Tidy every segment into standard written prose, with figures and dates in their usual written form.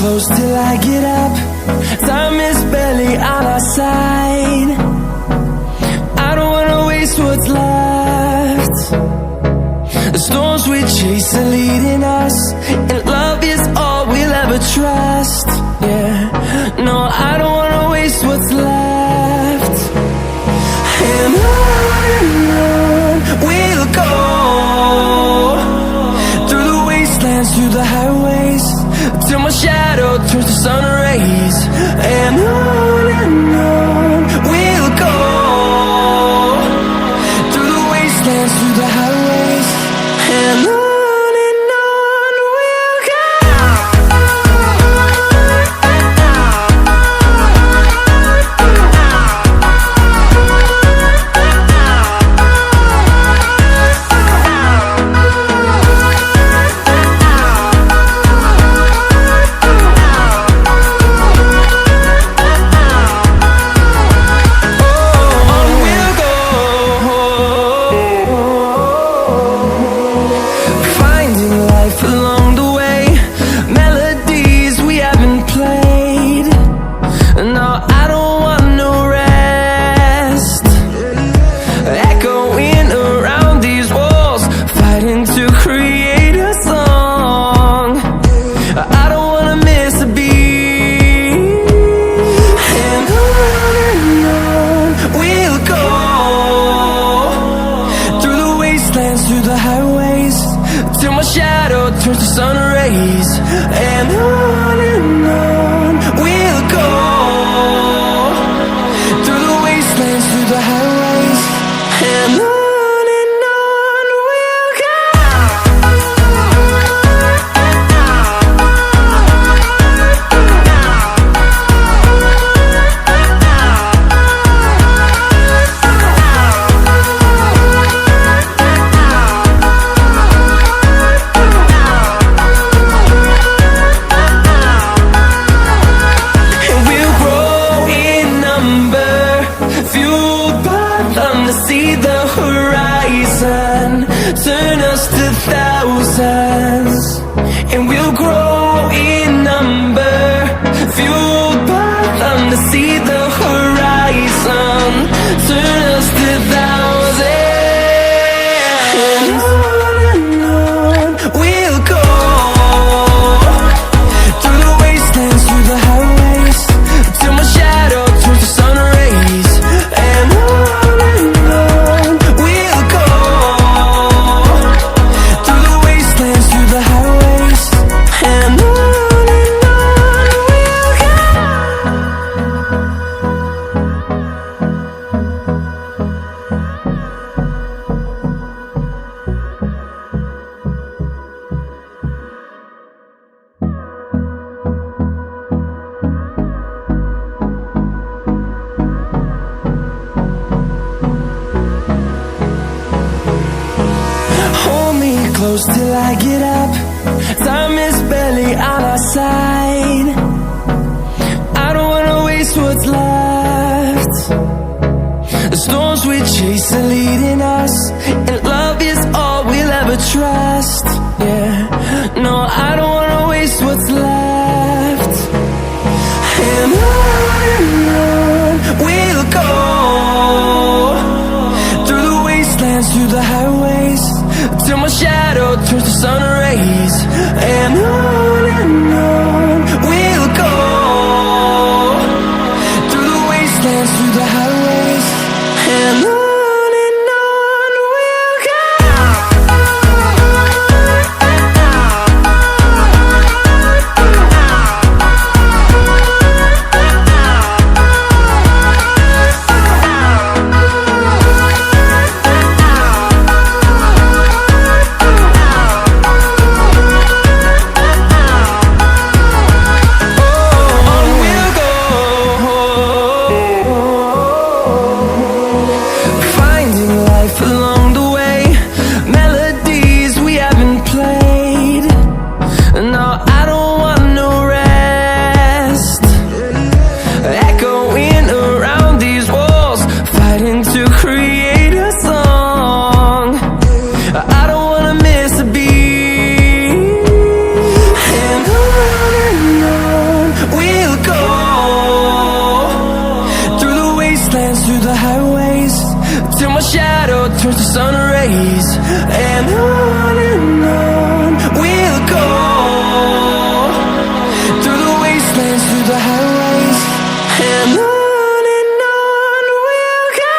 close till I get up. Time is barely on our side. I don't wanna waste what's left. The storms we chase are leading us, and love is all we'll ever trust. Yeah, no, I don't wanna waste what's left. And on we'll go, through the wastelands, through the highways, till my shadow turns to sun rays. And on we'll go, through the wastelands, through the highways, and on we'll go. Through the highways, till my shadow turns to sun rays. And on we'll go, through the wastelands, through the highways, and on we'll go. See the horizon, turn us to thousands, and we'll grow in number, fueled by them to see the horizon, turn us to thousands. And on we'll go, through the wastelands, through the highways, till my shadow turns to sun rays. And close till I get up. Time is barely on our side. I don't wanna waste what's left. The storms we chase are leading us, and love is all we'll ever trust. Yeah, no, I don't wanna waste what's left. And on we'll go, through the wastelands, through the highways, till my shadow turns to sun rays. And on we'll go, through the wastelands, through the highways, and on we'll go. the highways, till my shadow turns to sun rays. And on we'll go, through the wastelands, through the highways. And on we'll go.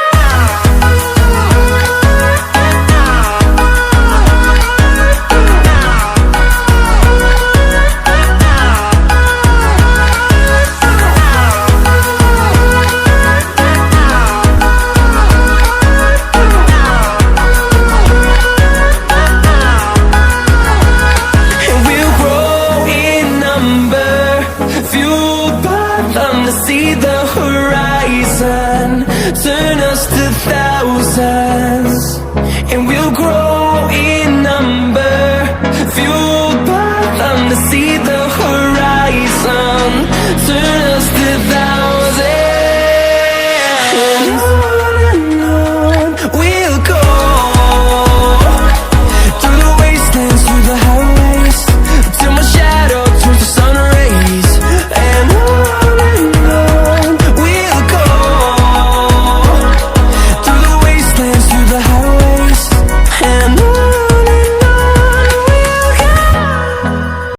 See the horizon, turn us to thousands, and we'll grow